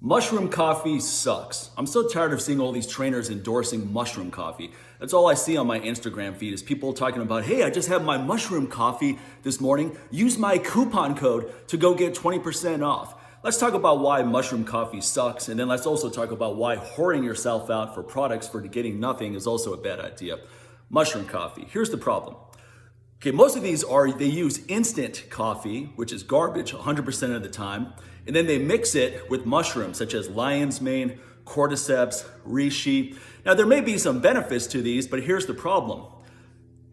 Mushroom coffee sucks. I'm so tired of seeing all these trainers endorsing mushroom coffee. That's all I see on my Instagram feed is people talking about, hey, I just had my mushroom coffee this morning. Use my coupon code to go get 20% off. Let's talk about why mushroom coffee sucks, and then let's also talk about why whoring yourself out for products for getting nothing is also a bad idea. Mushroom coffee. Here's the problem. Okay, most of these they use instant coffee, which is garbage 100% of the time, and then they mix it with mushrooms such as lion's mane, cordyceps, reishi. Now there may be some benefits to these, but here's the problem.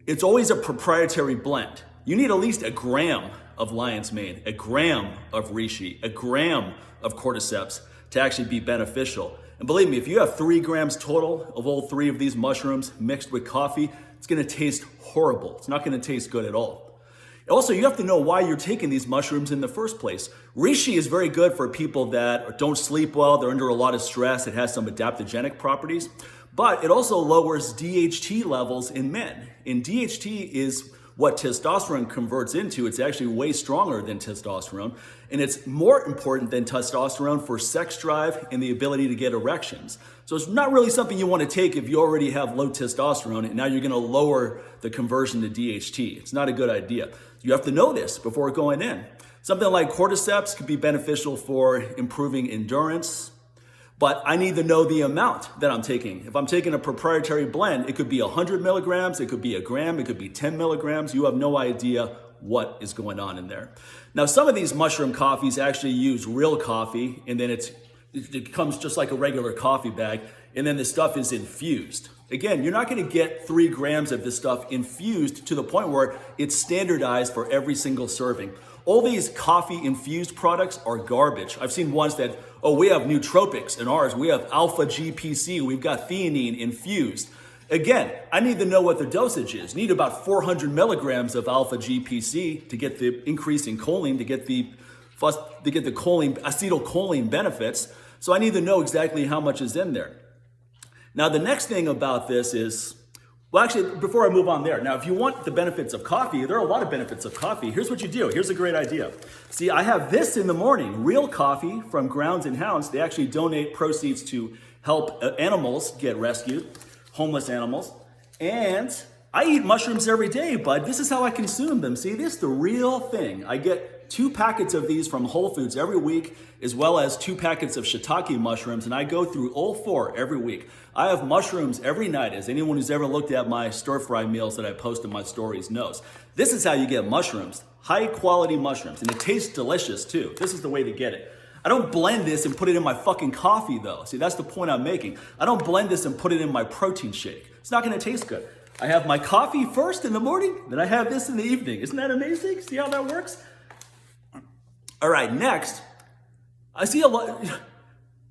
It's always a proprietary blend. You need at least a gram of lion's mane, a gram of reishi, a gram of cordyceps to actually be beneficial. And believe me, if you have 3 grams total of all 3 of these mushrooms mixed with coffee, it's gonna taste horrible. It's not gonna taste good at all. Also, you have to know why you're taking these mushrooms in the first place. Reishi is very good for people that don't sleep well, they're under a lot of stress, it has some adaptogenic properties, but it also lowers DHT levels in men. And DHT is what testosterone converts into. It's actually way stronger than testosterone, and it's more important than testosterone for sex drive and the ability to get erections. So it's not really something you want to take if you already have low testosterone and now you're going to lower the conversion to DHT. It's not a good idea. You have to know this before going in. Something like cordyceps could be beneficial for improving endurance, but I need to know the amount that I'm taking. If I'm taking a proprietary blend, it could be 100 milligrams, it could be a gram, it could be 10 milligrams. You have no idea what is going on in there. Now, some of these mushroom coffees actually use real coffee, and then it comes just like a regular coffee bag, and then the stuff is infused. Again, you're not gonna get 3 grams of this stuff infused to the point where it's standardized for every single serving. All these coffee infused products are garbage. I've seen ones that, oh, we have nootropics in ours, we have alpha GPC, we've got theanine infused. Again, I need to know what the dosage is. You need about 400 milligrams of alpha GPC to get the increase in choline, to get the choline, acetylcholine benefits. So I need to know exactly how much is in there. Now, the next thing about this is, well, actually, before I move on there, now, if you want the benefits of coffee, there are a lot of benefits of coffee. Here's what you do. Here's a great idea. See, I have this in the morning, real coffee from Grounds and Hounds. They actually donate proceeds to help animals get rescued, homeless animals. And I eat mushrooms every day, bud. This is how I consume them. See, this is the real thing. I get 2 packets of these from Whole Foods every week, as well as 2 packets of shiitake mushrooms, and I go through all 4 every week. I have mushrooms every night, as anyone who's ever looked at my stir-fry meals that I post in my stories knows. This is how you get mushrooms, high-quality mushrooms, and it tastes delicious too. This is the way to get it. I don't blend this and put it in my fucking coffee though. See, that's the point I'm making. I don't blend this and put it in my protein shake. It's not gonna taste good. I have my coffee first in the morning, then I have this in the evening. Isn't that amazing? See how that works? All right, next, I see a lot.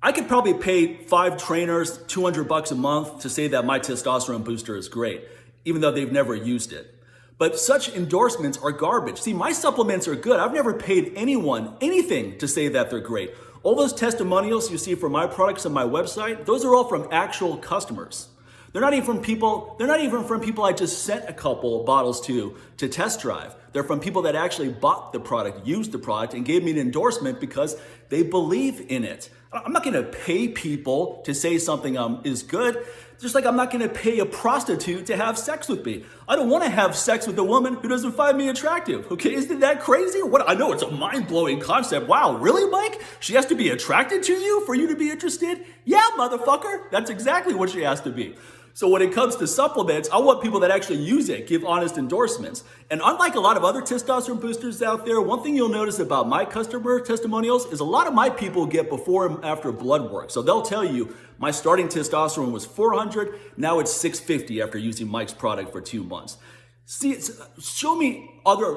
I could probably pay 5 trainers $200 a month to say that my testosterone booster is great, even though they've never used it. But such endorsements are garbage. See, my supplements are good. I've never paid anyone anything to say that they're great. All those testimonials you see for my products on my website, those are all from actual customers. They're not even from people I just sent a couple bottles to test drive. They're from people that actually bought the product, used the product, and gave me an endorsement because they believe in it. I'm not gonna pay people to say something is good, just like I'm not gonna pay a prostitute to have sex with me. I don't wanna have sex with a woman who doesn't find me attractive, okay? Isn't that crazy? What? I know it's a mind-blowing concept. Wow, really, Mike? She has to be attracted to you for you to be interested? Yeah, motherfucker, that's exactly what she has to be. So when it comes to supplements, I want people that actually use it, give honest endorsements. And unlike a lot of other testosterone boosters out there, one thing you'll notice about my customer testimonials is a lot of my people get before and after blood work. So they'll tell you, my starting testosterone was 400, now it's 650 after using Mike's product for 2 months. See, show me other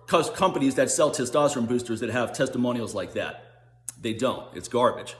companies that sell testosterone boosters that have testimonials like that. They don't, it's garbage.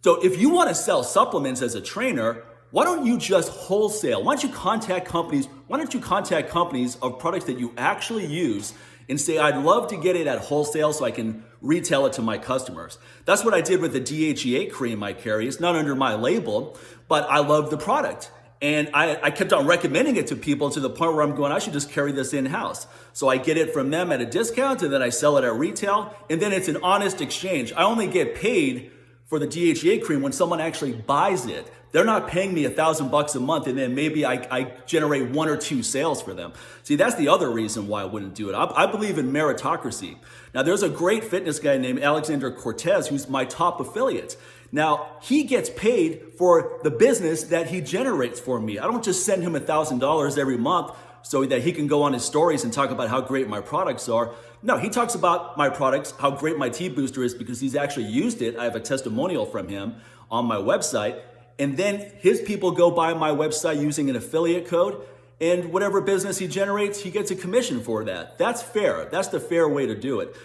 So if you want to sell supplements as a trainer, why don't you just wholesale? Why don't you contact companies of products that you actually use and say, I'd love to get it at wholesale so I can retail it to my customers. That's what I did with the DHEA cream I carry. It's not under my label, but I love the product. And I kept on recommending it to people to the point where I'm going, I should just carry this in-house. So I get it from them at a discount and then I sell it at retail. And then it's an honest exchange. I only get paid for the DHEA cream when someone actually buys it. They're not paying me $1,000 a month and then maybe I generate 1 or 2 sales for them. See, that's the other reason why I wouldn't do it. I believe in meritocracy. Now, there's a great fitness guy named Alexander Cortez who's my top affiliate. Now, he gets paid for the business that he generates for me. I don't just send him $1,000 every month so that he can go on his stories and talk about how great my products are. No, he talks about my products, how great my tea booster is because he's actually used it. I have a testimonial from him on my website. And then his people go by my website using an affiliate code, and whatever business he generates, he gets a commission for that. That's fair. That's the fair way to do it.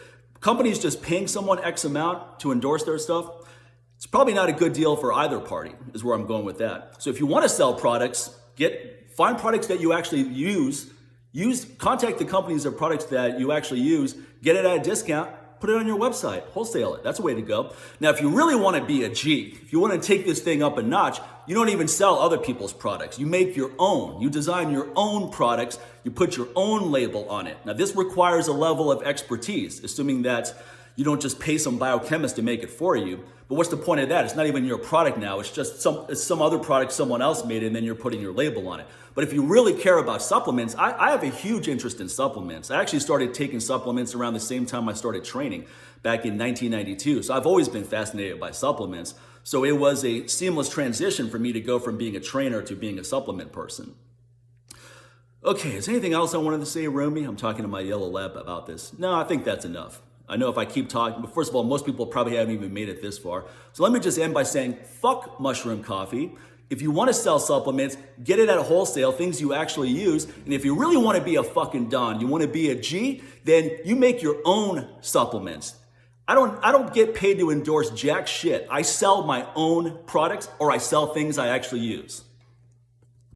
Companies just paying someone X amount to endorse their stuff, it's probably not a good deal for either party, is where I'm going with that. So if you want to sell products, find products that you actually use, contact the companies or products that you actually use, get it at a discount, put it on your website, wholesale it. That's a way to go. Now, if you really want to be a G, if you want to take this thing up a notch, you don't even sell other people's products. You make your own. You design your own products. You put your own label on it. Now, this requires a level of expertise, assuming that you don't just pay some biochemist to make it for you. But what's the point of that? It's not even your product now. It's just some other product someone else made, and then you're putting your label on it. But if you really care about supplements, I have a huge interest in supplements. I actually started taking supplements around the same time I started training back in 1992. So I've always been fascinated by supplements. So it was a seamless transition for me to go from being a trainer to being a supplement person. Okay, is there anything else I wanted to say, Romy? I'm talking to my yellow lab about this. No, I think that's enough. I know if I keep talking, but first of all, most people probably haven't even made it this far. So let me just end by saying, fuck mushroom coffee. If you want to sell supplements, get it at a wholesale, things you actually use. And if you really want to be a fucking Don, you want to be a G, then you make your own supplements. I don't get paid to endorse jack shit. I sell my own products or I sell things I actually use.